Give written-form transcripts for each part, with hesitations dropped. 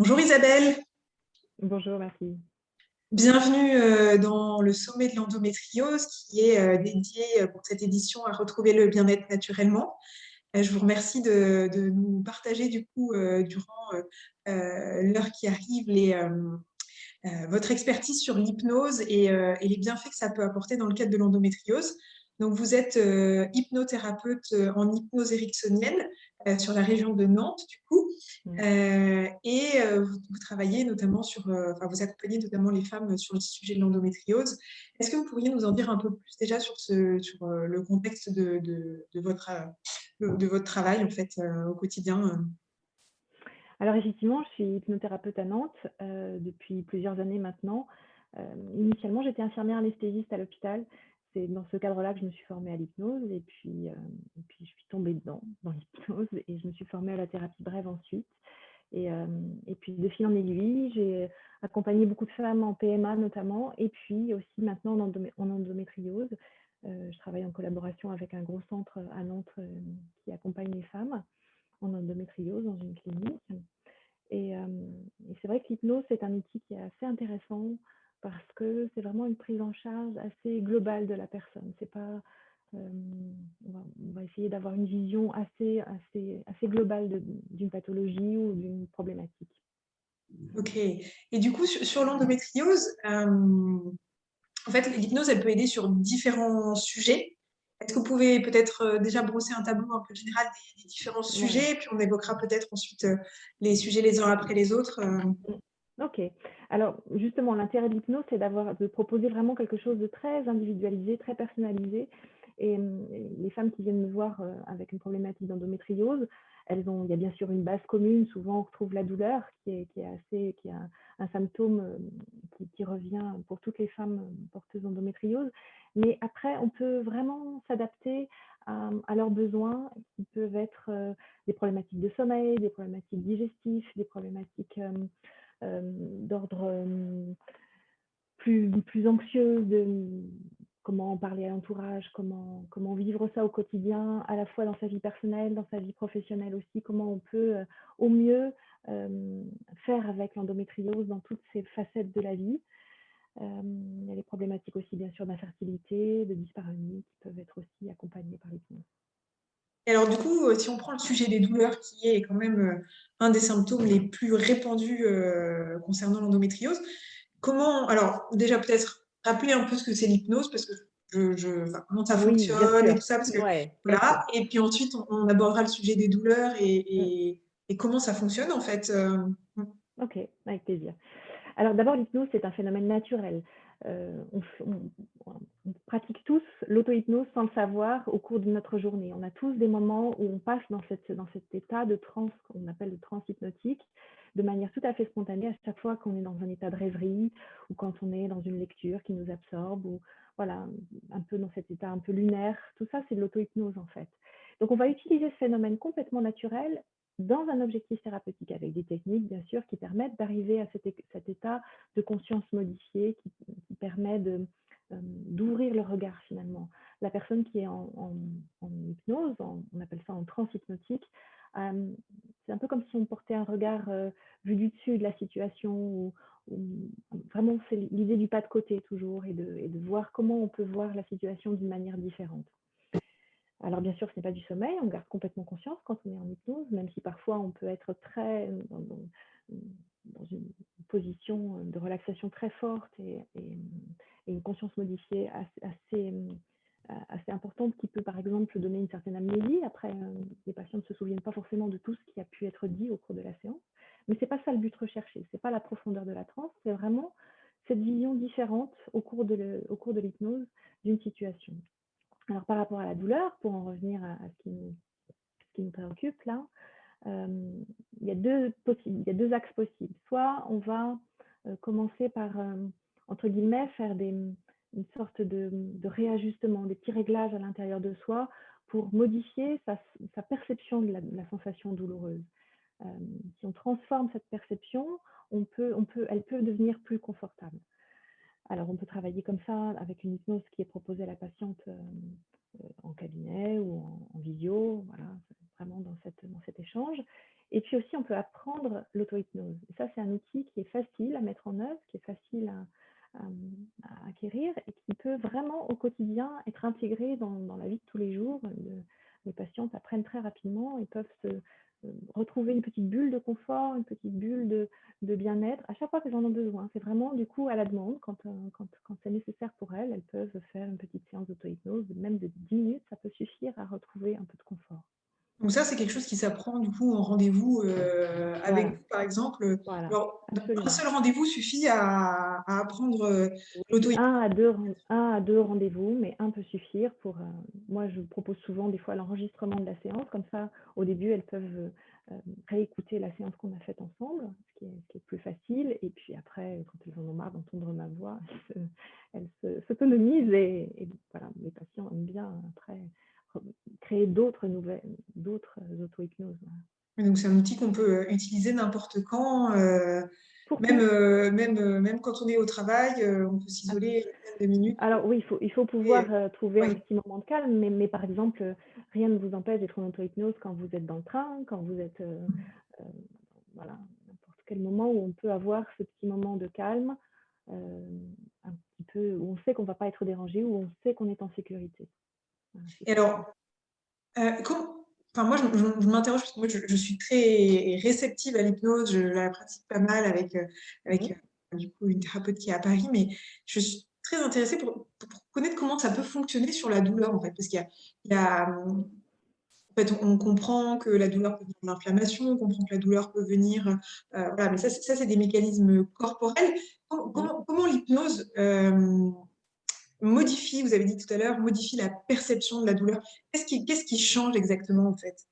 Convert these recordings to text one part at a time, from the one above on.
Bonjour Isabelle, Bonjour, merci. bienvenue dans le sommet de l'endométriose qui est dédié pour cette édition à retrouver le bien-être naturellement. Je vous remercie de nous partager du coup durant l'heure qui arrive votre expertise sur l'hypnose et les bienfaits que ça peut apporter dans le cadre de l'endométriose. Donc, vous êtes hypnothérapeute en hypnose ericksonienne sur la région de Nantes, du coup, Mm. vous travaillez notamment enfin, vous accompagnez notamment les femmes sur le sujet de l'endométriose. Est-ce que vous pourriez nous en dire un peu plus déjà sur le contexte de votre travail en fait au quotidien? Alors effectivement, je suis hypnothérapeute à Nantes depuis plusieurs années maintenant. Initialement, j'étais infirmière anesthésiste à l'hôpital. C'est dans ce cadre-là que je me suis formée à l'hypnose et puis je suis tombée dedans, dans l'hypnose, et je me suis formée à la thérapie brève ensuite. Et puis de fil en aiguille, j'ai accompagné beaucoup de femmes en PMA notamment, et puis aussi maintenant en endométriose. Je travaille en collaboration avec un gros centre à Nantes qui accompagne les femmes en endométriose dans une clinique. Et, euh, et c'est vrai que l'hypnose, c'est un outil qui est assez intéressant parce que c'est vraiment une prise en charge assez globale de la personne. C'est pas, on va essayer d'avoir une vision assez globale d'une pathologie ou d'une problématique. Ok. Et du coup, sur l'endométriose, en fait, l'hypnose, elle peut aider sur différents sujets. Est-ce que vous pouvez peut-être déjà brosser un tableau un peu général des différents Ouais. sujets, puis on évoquera peut-être ensuite les sujets les uns après les autres. Ok. Alors justement, l'intérêt de l'hypnose, c'est de proposer vraiment quelque chose de très individualisé, très personnalisé. Et les femmes qui viennent me voir avec une problématique d'endométriose, il y a bien sûr une base commune. Souvent, on retrouve la douleur qui est un symptôme qui revient pour toutes les femmes porteuses d'endométriose. Mais après, on peut vraiment s'adapter à leurs besoins, qui peuvent être des problématiques de sommeil, des problématiques digestives, des problématiques d'ordre plus anxieux, de comment parler à l'entourage, comment vivre ça au quotidien, à la fois dans sa vie personnelle, dans sa vie professionnelle aussi, comment on peut au mieux faire avec l'endométriose dans toutes ces facettes de la vie. Il y a les problématiques aussi bien sûr d'infertilité, de dyspareunie qui peuvent être aussi accompagnées par l'hypnose. Et alors, du coup, si on prend le sujet des douleurs, qui est quand même un des symptômes les plus répandus concernant l'endométriose, alors déjà peut-être rappeler un peu ce que c'est l'hypnose, parce que enfin, comment ça Oui, bien fonctionne et sûr. tout ça, parce que Ouais, bien sûr. voilà. Et puis ensuite, on abordera le sujet des douleurs Mm. et comment ça fonctionne en fait. Ok, avec plaisir. Alors d'abord, l'hypnose, c'est un phénomène naturel. On pratique tous l'auto-hypnose sans le savoir au cours de notre journée. On a tous des moments où on passe dans cet état de transe qu'on appelle le transe hypnotique de manière tout à fait spontanée à chaque fois qu'on est dans un état de rêverie ou quand on est dans une lecture qui nous absorbe ou voilà, un peu dans cet état un peu lunaire. Tout ça, c'est de l'auto-hypnose en fait. Donc on va utiliser ce phénomène complètement naturel dans un objectif thérapeutique avec des techniques, bien sûr, qui permettent d'arriver à cet état de conscience modifié qui permet d'ouvrir le regard finalement. La personne qui est en hypnose, on appelle ça en transe hypnotique, c'est un peu comme si on portait un regard vu du dessus de la situation, où vraiment c'est l'idée du pas de côté toujours et de voir comment on peut voir la situation d'une manière différente. Alors bien sûr, ce n'est pas du sommeil, on garde complètement conscience quand on est en hypnose, même si parfois on peut être très dans une position de relaxation très forte et une conscience modifiée assez importante qui peut par exemple donner une certaine amnésie. Après, les patients ne se souviennent pas forcément de tout ce qui a pu être dit au cours de la séance, mais ce n'est pas ça le but recherché, ce n'est pas la profondeur de la transe, c'est vraiment cette vision différente au cours de l'hypnose d'une situation. Alors par rapport à la douleur, pour en revenir à ce qui nous préoccupe là, il y a deux axes possibles. Soit on va commencer par, entre guillemets, faire une sorte de réajustement, des petits réglages à l'intérieur de soi pour modifier sa perception de la sensation douloureuse. Si on transforme cette perception, elle peut devenir plus confortable. Alors, on peut travailler comme ça avec une hypnose qui est proposée à la patiente en cabinet ou en visio, voilà, vraiment dans cet échange. Et puis aussi, on peut apprendre l'auto-hypnose. Et ça, c'est un outil qui est facile à mettre en œuvre, qui est facile à acquérir et qui peut vraiment au quotidien être intégré dans la vie de tous les jours. Les patientes apprennent très rapidement et peuvent retrouver une petite bulle de confort, une petite bulle de bien-être à chaque fois qu'elles en ont besoin. C'est vraiment du coup à la demande, quand c'est nécessaire pour elles, elles peuvent faire une petite séance d'auto-hypnose, même de 10 minutes, ça peut suffire à retrouver un peu de confort. Donc ça, c'est quelque chose qui s'apprend du coup en rendez-vous avec Voilà, vous, par exemple. voilà, Alors, un absolument. seul rendez-vous suffit à apprendre l'auto-hypnose. Un à deux rendez-vous, mais un peut suffire pour. Moi, je propose souvent des fois l'enregistrement de la séance, comme ça, au début, elles peuvent réécouter la séance qu'on a faite ensemble, ce qui est plus facile. Et puis après, quand elles en ont marre d'entendre ma voix, elles s'autonomisent et voilà, les patients aiment bien après créer d'autres auto-hypnoses. Donc c'est un outil qu'on peut utiliser n'importe quand, Pour tout. même quand on est au travail, on peut s'isoler une dizaine de minutes. Alors oui, il faut Et, pouvoir trouver un ouais. petit moment de calme, mais par exemple, rien ne vous empêche d'être en auto-hypnose quand vous êtes dans le train, quand vous êtes, euh, voilà, n'importe quel moment où on peut avoir ce petit moment de calme, un petit peu, où on sait qu'on ne va pas être dérangé, où on sait qu'on est en sécurité. Voilà, c'est Et surtout. alors, enfin, moi, je m'interroge parce que moi, je suis très réceptive à l'hypnose. Je la pratique pas mal avec Mhm. du coup, une thérapeute qui est à Paris, mais je suis très intéressée pour connaître comment ça peut fonctionner sur la douleur, en fait, parce il y a, en fait, on comprend que la douleur peut venir de l'inflammation, on comprend que la douleur peut venir, voilà, mais ça, c'est des mécanismes corporels. Mhm. Comment l'hypnose modifie, vous avez dit tout à l'heure, modifie la perception de la douleur? Qu'est-ce qui change exactement, en fait?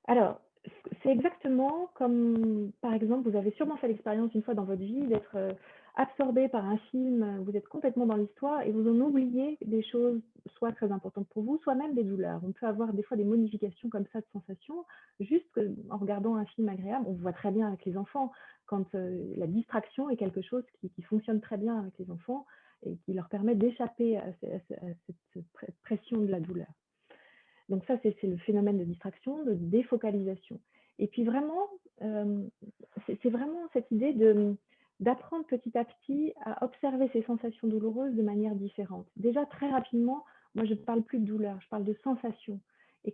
Alors, c'est exactement comme, par exemple, vous avez sûrement fait l'expérience une fois dans votre vie d'être absorbé par un film, vous êtes complètement dans l'histoire et vous en oubliez des choses soit très importantes pour vous, soit même des douleurs. On peut avoir des fois des modifications comme ça de sensations, juste en regardant un film agréable. On voit très bien avec les enfants quand la distraction est quelque chose qui fonctionne très bien avec les enfants et qui leur permet d'échapper à cette pression de la douleur. Donc ça, c'est le phénomène de distraction, de défocalisation. Et puis vraiment, c'est vraiment cette idée d'apprendre petit à petit à observer ces sensations douloureuses de manière différente. Déjà, très rapidement, moi, je ne parle plus de douleur, je parle de sensation. Et,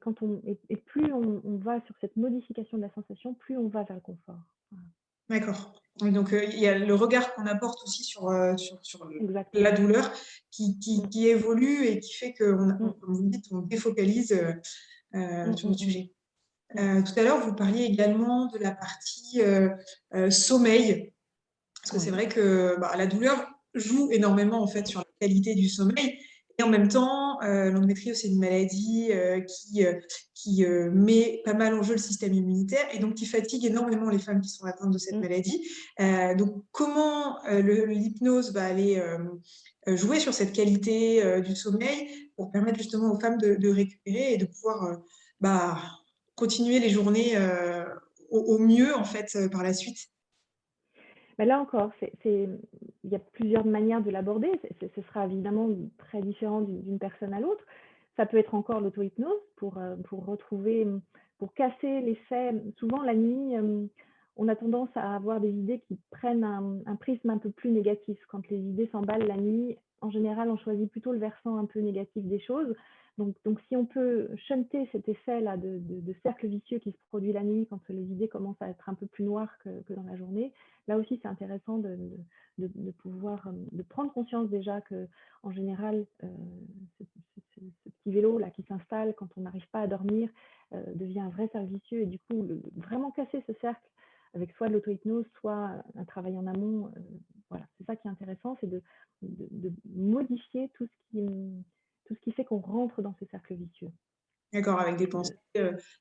plus on va sur cette modification de la sensation, plus on va vers le confort. Voilà. D'accord. Oui, donc il y a le regard qu'on apporte aussi sur la Exactement. douleur Mm, qui évolue et qui fait que, mm, comme vous dites, on défocalise mm, sur le mm, sujet. mm, Tout à l'heure, vous parliez également de la partie sommeil, parce que c'est oui. vrai que la douleur joue énormément en fait sur la qualité du sommeil. Et en même temps, l'endométriose, c'est une maladie qui met pas mal en jeu le système immunitaire et donc qui fatigue énormément les femmes qui sont atteintes de cette Mm. maladie. Donc, comment l'hypnose va aller jouer sur cette qualité du sommeil pour permettre justement aux femmes de récupérer et de pouvoir bah, continuer les journées au mieux en fait par la suite. Mais là encore, il y a plusieurs manières de l'aborder. Ce sera évidemment très différent d'une personne à l'autre. Ça peut être encore l'auto-hypnose pour retrouver, pour casser l'effet. Souvent, la nuit, on a tendance à avoir des idées qui prennent un prisme un peu plus négatif. Quand les idées s'emballent la nuit, en général, on choisit plutôt le versant un peu négatif des choses. Donc si on peut shunter cet effet-là de cercle vicieux qui se produit la nuit quand les idées commencent à être un peu plus noires que dans la journée, là aussi, c'est intéressant de pouvoir de prendre conscience déjà que, en général, ce petit vélo là qui s'installe quand on n'arrive pas à dormir devient un vrai cercle vicieux et du coup, vraiment casser ce cercle avec soit de l'auto-hypnose, soit un travail en amont. Voilà, c'est ça qui est intéressant, c'est de modifier tout ce qui fait qu'on rentre dans ce cercle vicieux. D'accord, avec des pensées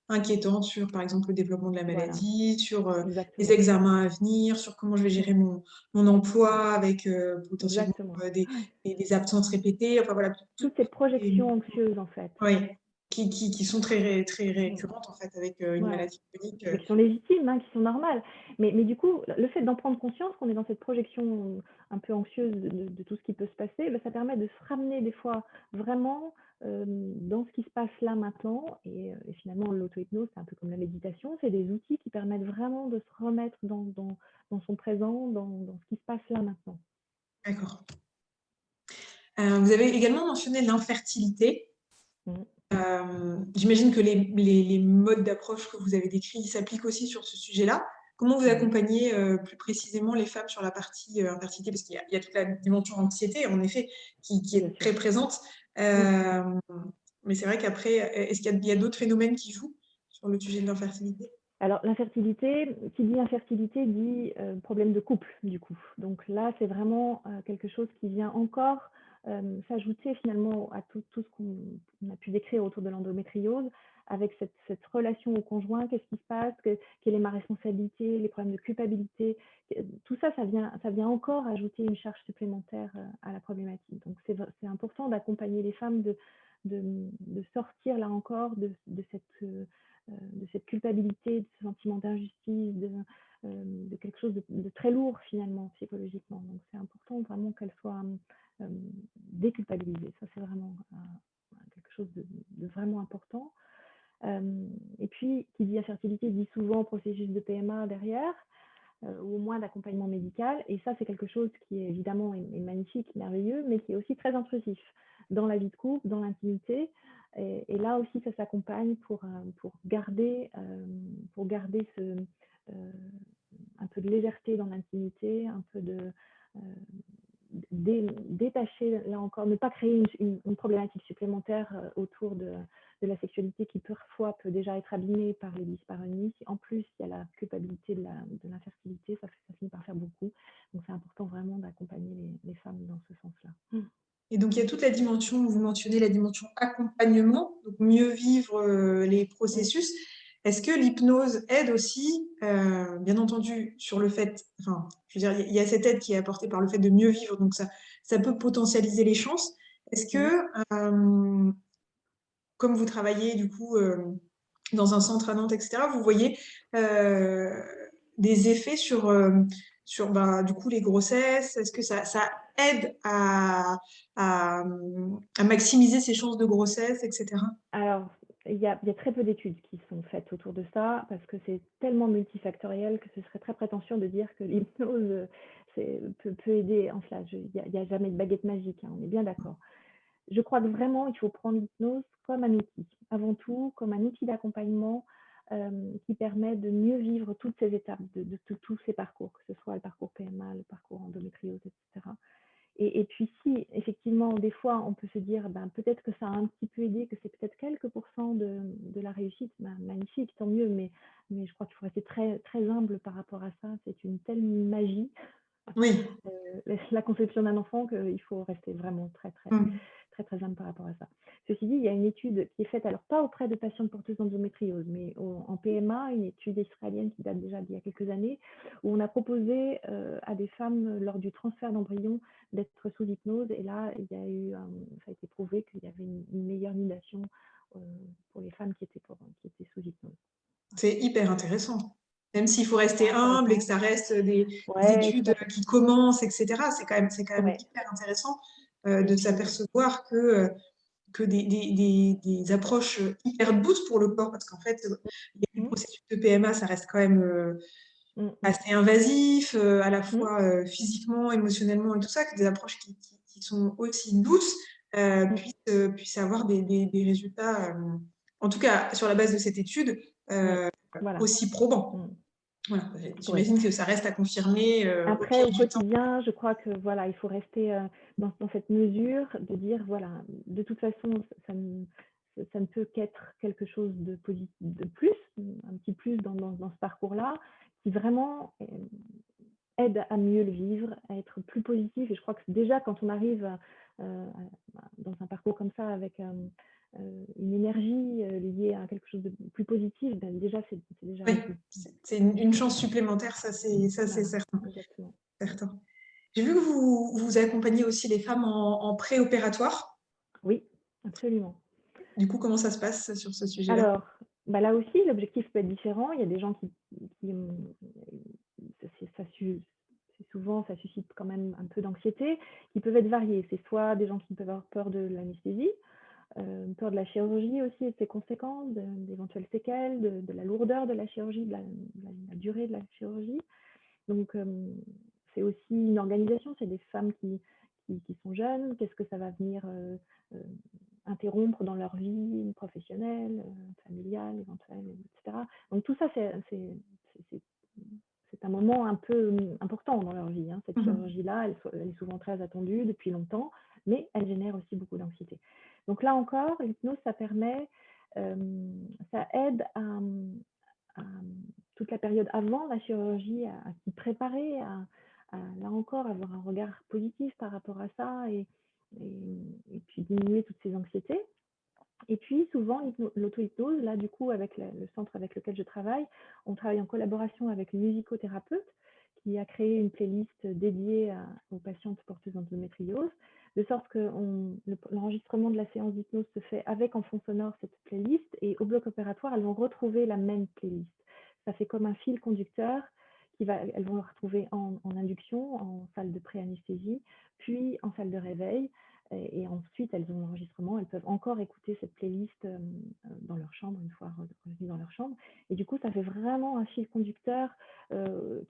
inquiétantes sur, par exemple, le développement de la Voilà, maladie, sur les exactement. examens à venir, sur comment je vais gérer mon emploi avec potentiellement Exactement. des absences répétées. Enfin voilà, tout, Toutes ces et- projections anxieuses, en fait. oui. qui sont très récurrentes en fait avec une Voilà. maladie chronique. Mais qui sont légitimes, hein, qui sont normales. Mais du coup, le fait d'en prendre conscience, qu'on est dans cette projection un peu anxieuse de tout ce qui peut se passer, ça permet de se ramener des fois vraiment dans ce qui se passe là maintenant. Et finalement, l'auto-hypnose, c'est un peu comme la méditation, c'est des outils qui permettent vraiment de se remettre dans son présent, dans ce qui se passe là maintenant. D'accord. Vous avez également mentionné l'infertilité. Mm. J'imagine que les modes d'approche que vous avez décrits s'appliquent aussi sur ce sujet-là. Comment vous accompagnez plus précisément les femmes sur la partie infertilité? Parce qu'il y a toute la dimension anxiété, en effet, qui Bien est sûr. très présente. Mais c'est vrai qu'après, est-ce qu'il y a d'autres phénomènes qui jouent sur le sujet de l'infertilité? Alors, l'infertilité, qui dit infertilité dit problème de couple, du coup. Donc là, c'est vraiment quelque chose qui vient encore s'ajouter finalement à tout ce qu'on a pu décrire autour de l'endométriose, avec cette relation au conjoint, qu'est-ce qui se passe, quelle est ma responsabilité, les problèmes de culpabilité. Tout ça, ça vient encore ajouter une charge supplémentaire à la problématique. Donc c'est important d'accompagner les femmes, de sortir là encore de cette culpabilité, de ce sentiment d'injustice, de quelque chose de très lourd finalement psychologiquement. Donc c'est important vraiment qu'elle soit déculpabilisée. Ça c'est vraiment quelque chose de vraiment important. Et puis qui dit infertilité dit souvent processus de PMA derrière, ou au moins d'accompagnement médical. Et ça c'est quelque chose qui est évidemment est magnifique, merveilleux, mais qui est aussi très intrusif dans la vie de couple, dans l'intimité. Et là aussi, ça s'accompagne pour garder un peu de légèreté dans l'intimité, un peu de détacher, là encore, ne pas créer une problématique supplémentaire autour de la sexualité qui parfois peut déjà être abîmée par les dyspareunies. En plus, il y a la culpabilité de l'infertilité, ça finit par faire beaucoup. Donc c'est important vraiment d'accompagner les femmes dans ce sens-là. Et donc, il y a toute la dimension, vous mentionnez la dimension accompagnement, donc mieux vivre les processus. Est-ce que l'hypnose aide aussi, bien entendu, sur le fait, enfin, je veux dire, il y a cette aide qui est apportée par le fait de mieux vivre, donc ça peut potentialiser les chances. Est-ce que, comme vous travaillez du coup dans un centre à Nantes, etc., vous voyez des effets sur du coup, les grossesses? Est-ce que ça aide à maximiser ses chances de grossesse, etc.? Alors, il y a très peu d'études qui sont faites autour de ça, parce que c'est tellement multifactoriel que ce serait très prétentieux de dire que l'hypnose peut aider en cela. Il n'y a jamais de baguette magique, hein, on est bien d'accord. Je crois que vraiment, il faut prendre l'hypnose comme un outil, avant tout comme un outil d'accompagnement qui permet de mieux vivre toutes ces étapes de tous ces parcours, que ce soit le parcours PMA, le parcours endométriose, etc. Et puis si, effectivement, des fois, on peut se dire, peut-être que ça a un petit peu aidé, que c'est peut-être quelques pourcents de la réussite, magnifique, tant mieux, mais je crois qu'il faut rester très, très humble par rapport à ça. C'est une telle magie, Oui. la conception d'un enfant, qu'il faut rester vraiment très, très, très, très humble par rapport à ça. Ceci dit, il y a une étude qui est faite, alors pas auprès de patientes porteuses d'endométriose, mais en PMA, une étude israélienne qui date déjà d'il y a quelques années, où on a proposé à des femmes, lors du transfert d'embryon, d'être sous hypnose. Et là, ça a été prouvé qu'il y avait une meilleure nidation pour les femmes qui étaient sous hypnose. C'est hyper intéressant. Même s'il faut rester humble et que ça reste des études qui commencent, etc., c'est quand même hyper intéressant de s'apercevoir que des approches hyper douces pour le corps, parce qu'en fait, les processus de PMA, ça reste quand même assez invasif, à la fois physiquement, émotionnellement et tout ça, que des approches qui sont aussi douces puissent avoir des résultats, en tout cas sur la base de cette étude, aussi probants. Voilà. J'imagine que ça reste à confirmer. Après, au quotidien, je crois que voilà, il faut rester dans cette mesure de dire voilà, de toute façon, ça ne peut qu'être quelque chose de positif, de plus, un petit plus dans ce parcours-là, qui vraiment aide à mieux le vivre, à être plus positif. Et je crois que déjà, quand on arrive dans un parcours comme ça, avec une énergie liée à quelque chose de plus positif, déjà, c'est déjà... Oui, c'est une chance supplémentaire, ça c'est certain. Exactement. Certain. J'ai vu que vous accompagnez aussi les femmes en préopératoire. Oui, absolument. Du coup, comment ça se passe sur ce sujet-là? Alors, bah, là aussi, l'objectif peut être différent. Il y a des gens qui c'est souvent, ça suscite quand même un peu d'anxiété, qui peuvent être variés. C'est soit des gens qui peuvent avoir peur de l'anesthésie, peur de la chirurgie aussi et de ses conséquences, d'éventuelles séquelles, de la lourdeur de la chirurgie, de la durée de la chirurgie. Donc, c'est aussi une organisation, c'est des femmes qui sont jeunes, qu'est-ce que ça va venir interrompre dans leur vie professionnelle, familiale, éventuelle, etc. Donc tout ça, c'est un moment un peu important dans leur vie, hein. Cette Mhm. chirurgie-là, elle est souvent très attendue depuis longtemps, mais elle génère aussi beaucoup d'anxiété. Donc là encore, l'hypnose, ça aide à toute la période avant la chirurgie, à s'y préparer, là encore, avoir un regard positif par rapport à ça et puis diminuer toutes ces anxiétés. Et puis souvent, l'auto-hypnose, là du coup, avec le centre avec lequel je travaille, on travaille en collaboration avec une musicothérapeute qui a créé une playlist dédiée aux patientes porteuses d'endométriose, de sorte que l'enregistrement de la séance d'hypnose se fait avec en fond sonore cette playlist et au bloc opératoire, elles vont retrouver la même playlist. Ça fait comme un fil conducteur elles vont le retrouver en induction, en salle de pré-anesthésie, puis en salle de réveil. Et ensuite, elles ont l'enregistrement, elles peuvent encore écouter cette playlist dans leur chambre, une fois revenues dans leur chambre. Et du coup, ça fait vraiment un fil conducteur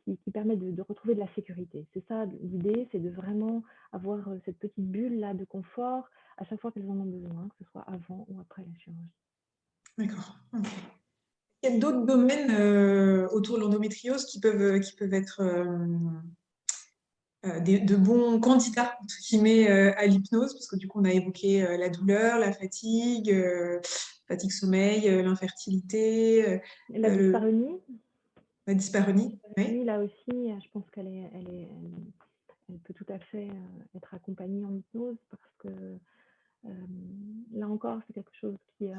qui permet de retrouver de la sécurité. C'est ça l'idée, c'est de vraiment avoir cette petite bulle-là de confort à chaque fois qu'elles en ont besoin, que ce soit avant ou après la chirurgie. D'accord. Ok. Il y a d'autres domaines autour de l'endométriose qui peuvent être de bons candidats, entre guillemets, à l'hypnose, parce que du coup, on a évoqué la douleur, la fatigue sommeil, l'infertilité, La le, dyspareunie, la dyspareunie. Oui. là aussi, je pense elle peut tout à fait être accompagnée en hypnose parce que là encore, c'est quelque chose qui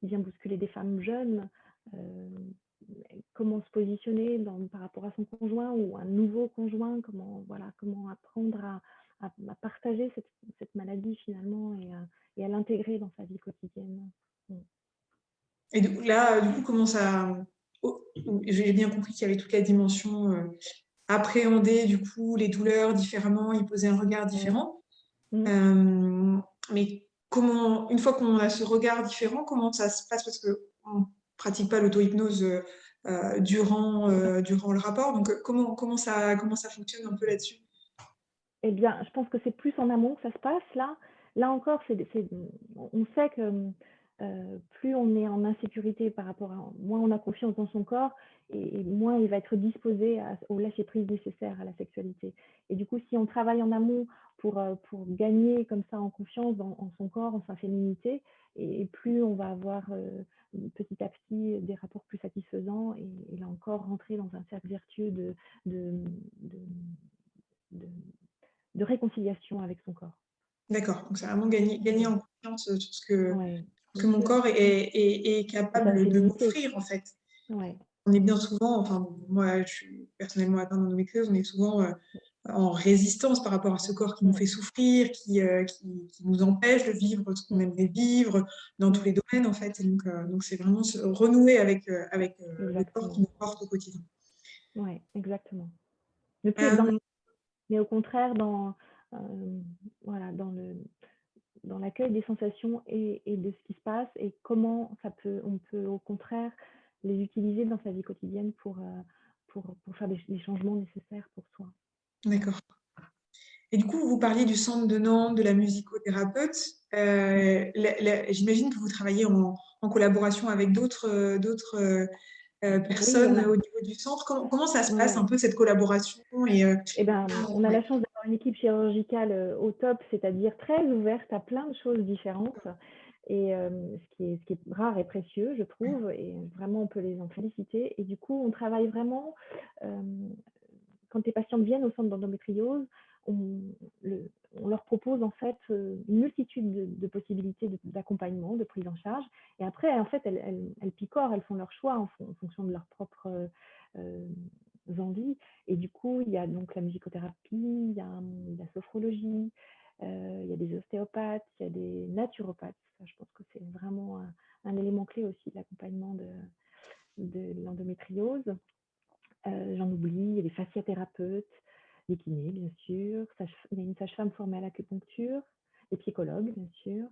vient bousculer des femmes jeunes. Euh, Comment se positionner par rapport à son conjoint ou un nouveau conjoint, comment apprendre à partager cette maladie finalement et à l'intégrer dans sa vie quotidienne. Et là, du coup, comment ça... oh, j'ai bien compris qu'il y avait toute la dimension appréhender, du coup, les douleurs différemment, y poser un regard Ouais. différent. Mm. Mais comment, une fois qu'on a ce regard différent, comment ça se passe? Parce qu'on ne pratique pas l'auto-hypnose durant le rapport. Donc, comment ça fonctionne un peu là-dessus? Eh bien, je pense que c'est plus en amont que ça se passe là. Là encore, on sait que plus on est en insécurité par rapport à moins on a confiance dans son corps et moins il va être disposé au lâcher-prise nécessaire à la sexualité. Et du coup, si on travaille en amont pour gagner comme ça en confiance en son corps, en sa féminité, et plus on va avoir petit à petit des rapports plus satisfaisants et là encore rentrer dans un cercle vertueux de, de, de de réconciliation avec son corps. D'accord. Donc, c'est vraiment gagner en confiance sur Ouais, ce que bien mon sûr. corps est Et sa capable de féminité. m'offrir, en fait. Ouais. On est bien souvent, enfin, moi, je suis personnellement atteinte d'endométriose, on est souvent en résistance par rapport à ce corps qui nous Mm, fait souffrir, qui nous empêche de vivre ce qu'on mm, aimerait vivre dans tous mm. les domaines, en fait. Et donc c'est vraiment se renouer avec le corps qui Exactement. nous porte au quotidien. Ouais, exactement. Ne plus être dans Euh, mais au contraire voilà, dans l'accueil des sensations et de ce qui se passe et comment on peut au contraire les utiliser dans sa vie quotidienne pour faire des changements nécessaires pour soi. d'accord. Et du coup, vous parliez du centre de Nantes, de la musicothérapeute. J'imagine que vous travaillez en collaboration avec d'autres Oui, personnes au niveau du centre. Comment ça se passe un ouais. peu cette collaboration Eh ben, on a ouais. la chance d'avoir une équipe chirurgicale au top, c'est-à-dire très ouverte à plein de choses différentes. Et ce qui est rare et précieux, je trouve, et vraiment on peut les en féliciter. Et du coup, on travaille vraiment, euh, quand les patients viennent au centre d'endométriose, on, on leur propose en fait une multitude de possibilités d'accompagnement, de prise en charge. Et après, en fait, elles picorent, elles font leur choix en fonction de leur propre euh, envies. Et du coup, il y a donc la musicothérapie, il y a la sophrologie, Il y a des ostéopathes, il y a des naturopathes. Ça, je pense que c'est vraiment un élément clé aussi de l'accompagnement de l'endométriose. J'en oublie, il y a des fasciathérapeutes, des kinés, bien sûr. Il y a une sage-femme formée à l'acupuncture, des psychologues, bien sûr.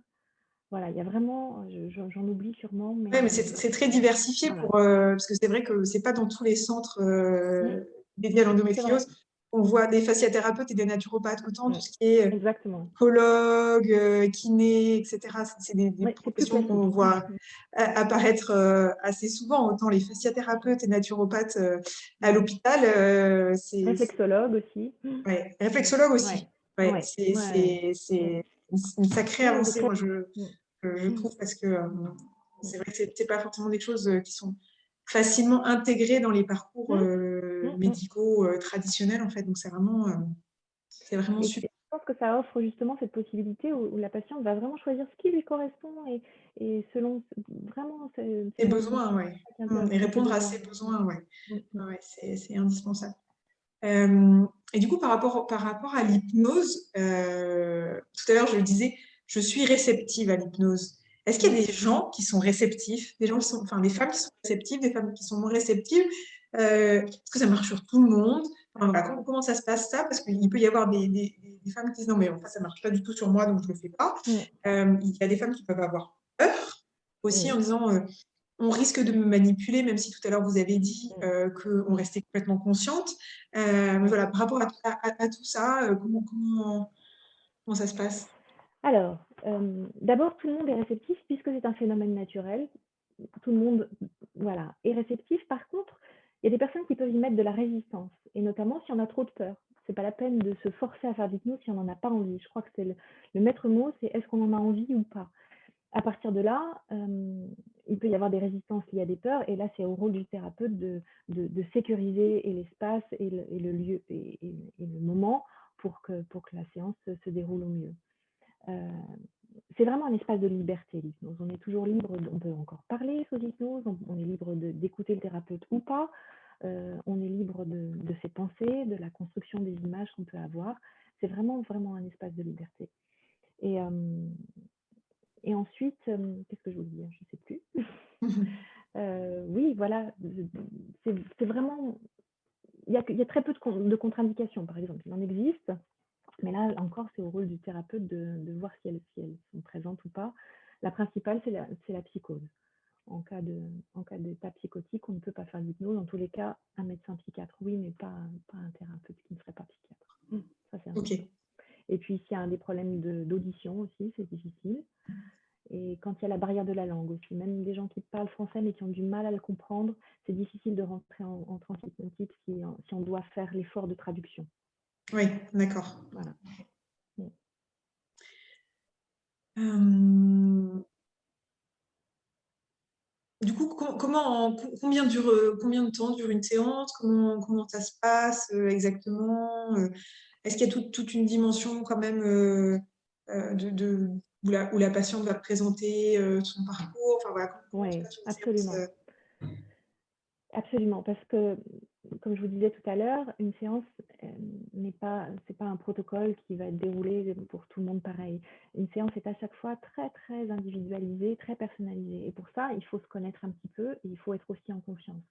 Voilà, il y a vraiment, j'en oublie sûrement, Ouais, mais mais c'est très diversifié voilà. parce que c'est vrai que c'est pas dans tous les centres Mm, dédiés à c'est vrai. l'endométriose. On voit des fasciathérapeutes et des naturopathes, autant tout Mm, ce qui est exactement. psychologue, kiné, etc. C'est des Oui, c'est plus professions classique. qu'on voit apparaître assez souvent. Autant les fasciathérapeutes et naturopathes à Ouais. l'hôpital, Réflexologue aussi. ouais. Réflexologue Ouais, aussi. Ouais, ouais, ouais. Mm. c'est une sacrée Oui, c'est avancée, très. moi, Mm, je mm, trouve, parce que mm, c'est vrai que c'est pas forcément des choses qui sont facilement intégrées dans les parcours mm, mm, mm. médicaux traditionnels, en fait. Donc, c'est vraiment Et super. je pense que ça offre justement cette possibilité où la patiente va vraiment choisir ce qui lui correspond et selon vraiment ses Les envies. besoins, ouais. C'est intéressant. Et Et ses répondre à besoins. ses besoins, ouais. Mm, mm. Ouais, c'est indispensable. Et du coup, par rapport à l'hypnose, tout à l'heure, je le disais, je suis réceptive à l'hypnose. Est-ce qu'il y a Mm. des gens qui sont réceptifs, des gens qui sont, enfin, des femmes qui sont réceptives, des femmes qui sont moins réceptives? Est-ce que ça marche sur tout le monde? Enfin, voilà, comment ça se passe ça? Parce qu'il peut y avoir des femmes qui disent non, mais enfin, ça marche pas du tout sur moi, donc je le fais pas. Mm, Il y a des femmes qui peuvent avoir peur aussi en mm, disant on risque de me manipuler, même si tout à l'heure vous avez dit mm, qu'on restait complètement consciente. Mais voilà, par rapport à tout ça, comment ça se passe? Alors, d'abord, tout le monde est réceptif puisque c'est un phénomène naturel. Tout le monde, voilà, est réceptif. Par contre, il y a des personnes qui peuvent y mettre de la résistance, et notamment si on a trop de peur. C'est pas la peine de se forcer à faire de l'hypnose si on n'en a pas envie. Je crois que c'est le maître mot, c'est est-ce qu'on en a envie ou pas. À partir de là, il peut y avoir des résistances liées à des peurs, et là, c'est au rôle du thérapeute de sécuriser et l'espace et le lieu et le moment pour que la séance se déroule au mieux. C'est vraiment un espace de liberté, l'hypnose. On est toujours libre, on peut encore parler sous hypnose, on est libre d'écouter le thérapeute ou pas, on est libre de ses pensées, de la construction des images qu'on peut avoir. C'est vraiment, vraiment un espace de liberté. Et, et ensuite, qu'est-ce que je voulais dire? Je ne sais plus. Oui, voilà, c'est vraiment. Il y a très peu de contre-indications, par exemple. Il en existe, mais là encore, c'est au rôle du thérapeute de voir si elles sont présentes ou pas. La principale, c'est la psychose. En cas d'état psychotique, on ne peut pas faire d'hypnose. Dans tous les cas, un médecin psychiatre, oui, mais pas un thérapeute qui ne serait pas psychiatre. Ça, c'est Ok. important. Et puis, s'il y a des problèmes d'audition aussi, c'est difficile. Et quand il y a la barrière de la langue aussi, même des gens qui parlent français mais qui ont du mal à le comprendre, c'est difficile de rentrer en transe hypnotique si on doit faire l'effort de traduction. Oui, d'accord. Voilà. Euh, du coup, combien de temps dure une séance? Comment ça se passe exactement? Est-ce qu'il y a toute une dimension quand même où la patiente va présenter son parcours? Enfin, voilà, comment se Oui, passe une séance absolument. Absolument, parce que, comme je vous disais tout à l'heure, une séance c'est pas un protocole qui va être déroulé pour tout le monde pareil. Une séance est à chaque fois très, très individualisée, très personnalisée. Et pour ça, il faut se connaître un petit peu et il faut être aussi en confiance.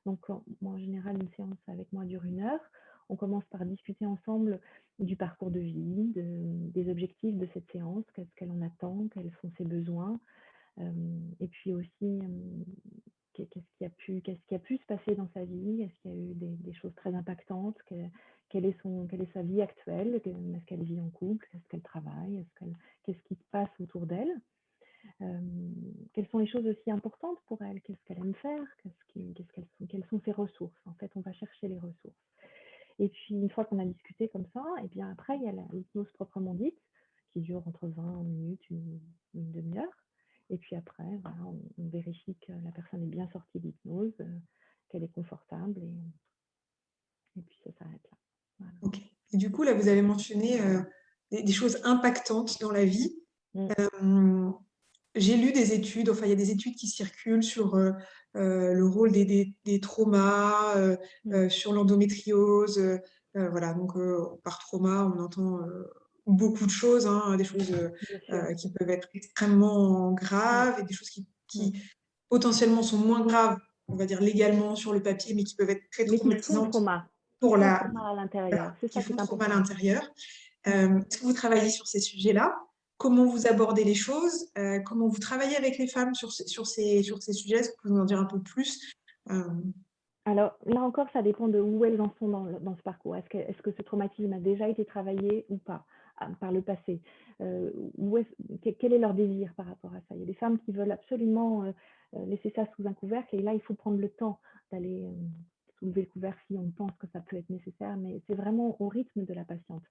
Donc, moi, en général, une séance avec moi dure 1 heure. On commence par discuter ensemble du parcours de vie, des objectifs de cette séance, qu'est-ce qu'elle en attend, quels sont ses besoins. Et puis aussi, qu'est-ce qui a pu se passer dans sa vie? Est-ce qu'il y a eu des choses très impactantes? Quelle est sa vie actuelle? Est-ce qu'elle vit en couple? Est-ce qu'elle travaille? Qu'est-ce qui se passe autour d'elle? Quelles sont les choses aussi importantes pour elle? Qu'est-ce qu'elle aime faire? Quelles sont ses ressources? En fait, on va chercher les ressources. Et puis, une fois qu'on a discuté comme ça, et bien après, il y a l'hypnose proprement dite, qui dure entre 20 minutes, une demi-heure. Et puis après, voilà, on vérifie que la personne est bien sortie d'hypnose, qu'elle est confortable, et puis ça s'arrête là. Voilà. Ok. Et du coup, là, vous avez mentionné des choses impactantes dans la vie. Mm. J'ai lu des études, enfin, il y a des études qui circulent sur le rôle des traumas, sur l'endométriose. Voilà, donc par trauma, on entend beaucoup de choses, hein, des choses bien sûr. qui peuvent être extrêmement Mm, graves et des choses mm. qui potentiellement sont moins graves, on va dire légalement sur le papier, mais qui peuvent être très Mais traumatisantes qui pour font la, trauma à l'intérieur. C'est qui ça qui font est trop mal à important. l'intérieur. Mm. Est-ce que vous travaillez sur ces sujets-là? Comment vous abordez les choses? Comment vous travaillez avec les femmes sur ces sujets? Est-ce que vous pouvez nous en dire un peu plus? Euh, Alors là encore, ça dépend de où elles en sont dans ce parcours. Est-ce que ce traumatisme a déjà été travaillé ou pas par le passé? Quel est leur désir par rapport à ça? Il y a des femmes qui veulent absolument laisser ça sous un couvercle et là, il faut prendre le temps d'aller soulever le couvercle si on pense que ça peut être nécessaire, mais c'est vraiment au rythme de la patiente.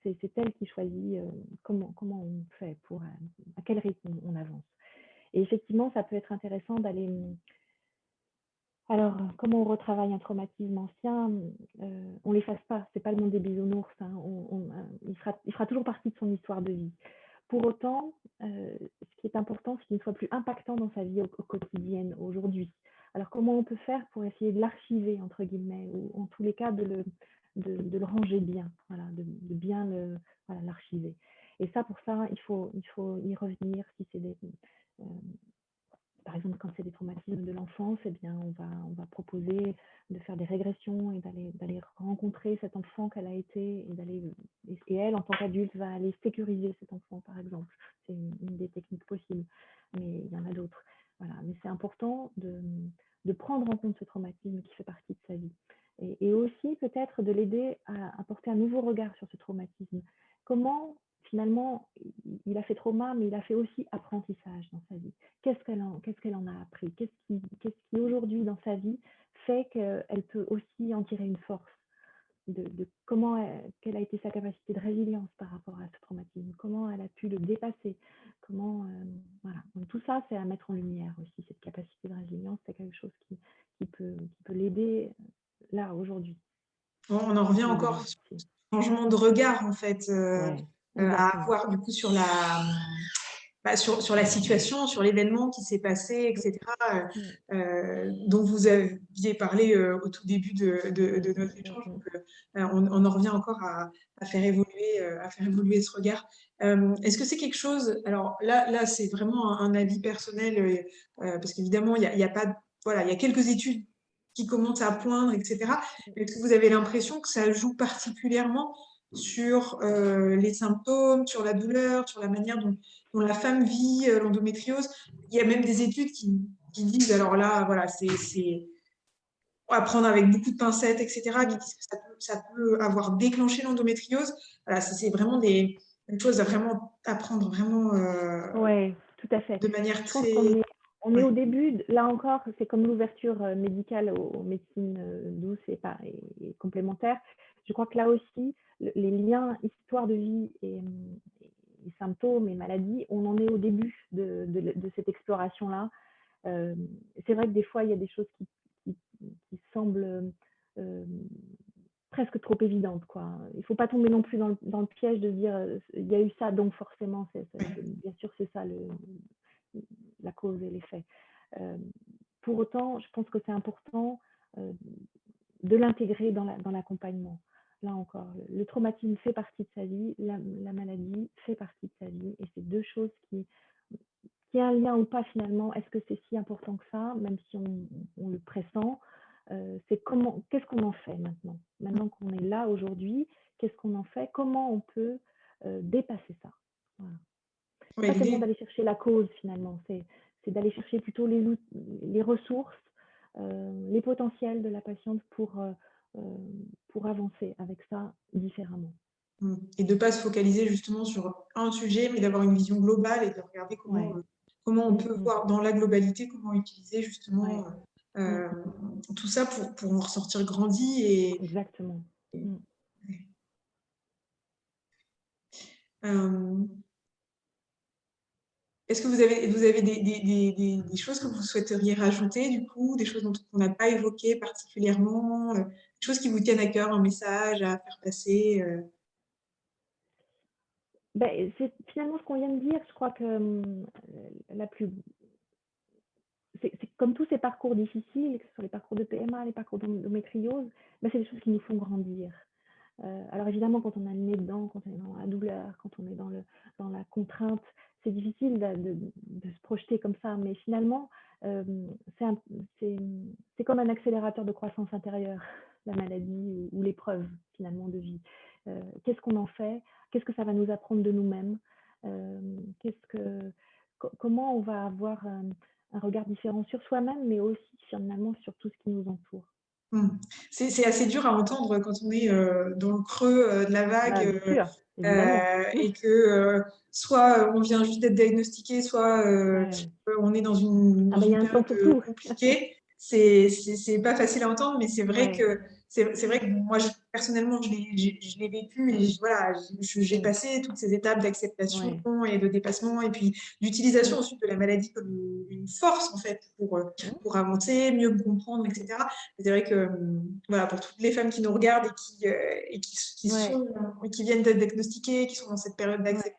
C'est elle qui choisit comment on fait, à quel rythme on avance. Et effectivement, ça peut être intéressant d'aller alors, comment on retravaille un traumatisme ancien? On l'efface pas, c'est pas le monde des bisounours, hein. Il fera toujours partie de son histoire de vie. Pour autant, ce qui est important, c'est qu'il ne soit plus impactant dans sa vie au quotidienne, aujourd'hui. Alors, comment on peut faire pour essayer de l'archiver, entre guillemets, ou en tous les cas de le ranger bien, voilà, de bien voilà, l'archiver. Et ça, pour ça, il faut y revenir si c'est euh, par exemple, quand c'est des traumatismes de l'enfance, eh bien, on va proposer de faire des régressions et d'aller rencontrer cet enfant qu'elle a été et elle, en tant qu'adulte, va aller sécuriser cet enfant, par exemple. C'est une des techniques possibles, mais il y en a d'autres. Voilà. Mais c'est important de prendre en compte ce traumatisme qui fait partie de sa vie. Et aussi, peut-être, de l'aider à porter un nouveau regard sur ce traumatisme. Comment, finalement, il a fait trauma, mais il a fait aussi apprentissage dans sa vie. Qu'est-ce qu'elle en a appris? Qu'est-ce qui aujourd'hui dans sa vie fait qu'elle peut aussi en tirer une force de quelle a été sa capacité de résilience par rapport à ce traumatisme, comment elle a pu le dépasser, voilà. Donc tout ça, c'est à mettre en lumière aussi, cette capacité de résilience, c'est quelque chose qui peut l'aider là, aujourd'hui, on en qui revient peut l'aider encore demain sur aussi. le changement de regard, en fait, Ouais, à exactement. avoir du coup sur sur la situation, sur l'événement qui s'est passé, etc., Mm, dont vous aviez parlé au tout début mm, de mm, notre mm, échange. mm. Donc, on en revient encore à faire évoluer ce regard. Est-ce que c'est quelque chose, alors là c'est vraiment un avis personnel, parce qu'évidemment, il y a pas, voilà, il y a quelques études qui commencent à poindre, etc. Mais est-ce que vous avez l'impression que ça joue particulièrement sur les symptômes, sur la douleur, sur la manière dont la femme vit l'endométriose? Il y a même des études qui disent, alors là, voilà, c'est à prendre avec beaucoup de pincettes, etc., qui Mm. disent que ça peut avoir déclenché l'endométriose. Voilà, c'est vraiment une chose à vraiment à prendre vraiment Ouais, tout à fait. de manière Je pense très... qu'on est Ouais. au début, là encore, c'est comme l'ouverture médicale aux médecines douces et complémentaires. Je crois que là aussi, les liens histoire de vie et symptômes et maladies, on en est au début de cette exploration-là. C'est vrai que des fois, il y a des choses qui semblent euh, presque trop évidentes, quoi. Il ne faut pas tomber non plus dans le piège de se dire il y a eu ça, donc forcément, bien sûr, c'est ça la cause et l'effet. Euh, pour autant, je pense que c'est important euh, de l'intégrer dans l'accompagnement. Là encore, le traumatisme fait partie de sa vie, la maladie fait partie de sa vie, et c'est deux choses qui a un lien ou pas finalement. Est-ce que c'est si important que ça, même si on le pressent? C'est qu'est-ce qu'on en fait maintenant? Maintenant qu'on est là aujourd'hui, qu'est-ce qu'on en fait? Comment on peut dépasser ça? Voilà. C'est Ouais, pas tellement l'idée, d'aller chercher la cause finalement, c'est d'aller chercher plutôt les ressources, les potentiels de la patiente pour avancer avec ça différemment. et de ne pas se focaliser justement sur un sujet, mais d'avoir une vision globale et de regarder Ouais. comment on Mm, peut mm. voir dans la globalité, comment utiliser Ouais. justement Mm, euh, mm. tout ça pour en ressortir grandi. Et, Exactement. Mm. euh, est-ce que vous avez des choses que vous souhaiteriez rajouter, du coup, des choses dont on n'a pas évoquées particulièrement, des choses qui vous tiennent à cœur, un message à faire passer Ben, c'est finalement ce qu'on vient de dire. Je crois que la plus, c'est comme tous ces parcours difficiles, que ce soit les parcours de PMA, les parcours d'endométriose, ben, c'est des choses qui nous font grandir. Alors évidemment, quand on a le nez dedans, quand on est dans la douleur, quand on est dans la contrainte, c'est difficile de se projeter comme ça. Mais finalement, c'est un- c'est c'est comme un accélérateur de croissance intérieure, la maladie ou l'épreuve finalement de vie. Qu'est-ce qu'on en fait? Qu'est-ce que ça va nous apprendre de nous-mêmes? Euh, qu'est-ce que, Comment on va avoir un regard différent sur soi-même, mais aussi finalement sur tout ce qui nous entoure. Mm. C'est assez dur à entendre quand on est dans le creux de la vague Bah, bien sûr, évidemment. et que soit on vient juste d'être diagnostiqué, soit Ouais. on est Ah dans bah, il y une a un temps période pour tout. compliquée. C'est pas facile à entendre, mais Ouais. c'est vrai que moi personnellement je l'ai vécu et voilà, j'ai Mm. passé toutes ces étapes d'acceptation Ouais. et de dépassement et puis d'utilisation Mm. ensuite de la maladie comme une force en fait Mm. pour avancer, mieux me comprendre, etc. C'est vrai que voilà, pour toutes les femmes qui nous regardent qui Ouais. sont, qui viennent d'être diagnostiquées, qui sont dans cette période Ouais. d'acceptation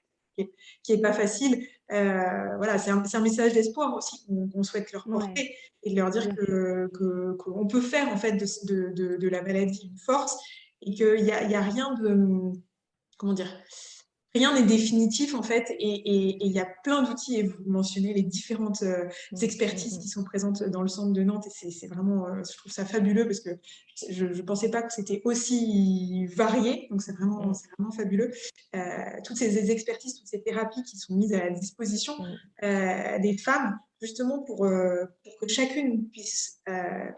qui est pas facile, voilà, c'est un message d'espoir aussi qu'on souhaite leur Ouais. porter et de leur dire Bien sûr. qu'on peut faire en fait de la maladie une force et qu'il y a rien de, comment dire, rien n'est définitif en fait et il y a plein d'outils et vous mentionnez les différentes Mm. Mm. expertises qui Mm. sont présentes dans le centre de Nantes et c'est vraiment, je trouve ça fabuleux parce que je ne pensais pas que c'était aussi varié, donc Mm. c'est vraiment fabuleux. Toutes ces expertises, toutes ces thérapies qui sont mises à la disposition Mm. des femmes justement pour que chacune puisse euh,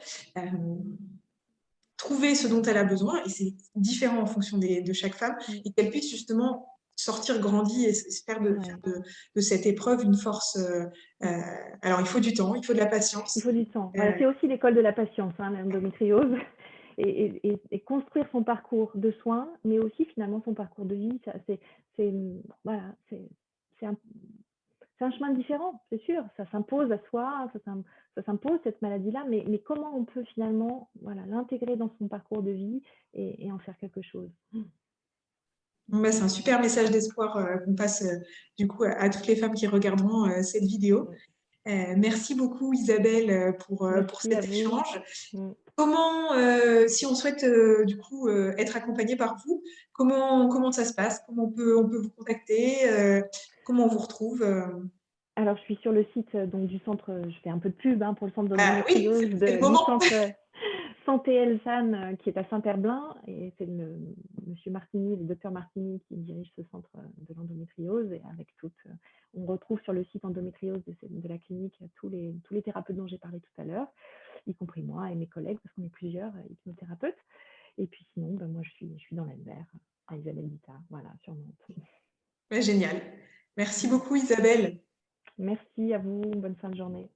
trouver ce dont elle a besoin, et c'est différent en fonction de chaque femme, Mm. et qu'elle puisse justement sortir grandie et se faire Ouais. de cette épreuve une force. Mm. Alors, il faut du temps, il faut de la Il patience. faut du temps. Voilà, Euh, c'est aussi l'école de la patience, hein, l'endométriose. Et construire son parcours de soins, mais aussi finalement son parcours de vie, c'est, voilà, c'est un, c'est un chemin différent, c'est sûr. Ça s'impose à soi, ça s'impose cette maladie-là, mais comment on peut finalement, voilà, l'intégrer dans son parcours de vie et en faire quelque chose. bon, bah, c'est un super message d'espoir qu'on passe du coup à toutes les femmes qui regarderont cette vidéo. Merci beaucoup Isabelle pour Merci à cet vous. échange. Mm. Comment, si on souhaite du coup être accompagné par vous, comment ça se passe? Comment on peut vous contacter? Comment on vous retrouve? Alors, je suis sur le site donc, du centre, je fais un peu de pub hein, pour le centre Ah oui, d'endométriose c'est le du moment. centre Santé Elsan qui est à Saint-Herblain. Et c'est monsieur Martini, le docteur Martini qui dirige ce centre de l'endométriose. Et avec on retrouve sur le site endométriose de la clinique tous les thérapeutes dont j'ai parlé tout à l'heure, y compris moi et mes collègues, parce qu'on est plusieurs hypnothérapeutes. Et puis sinon, ben, moi, je suis dans l'Albert, à Isabelle Guittard, voilà, sur Nantes. Ouais, génial. Merci beaucoup Isabelle. Merci à vous, bonne fin de journée.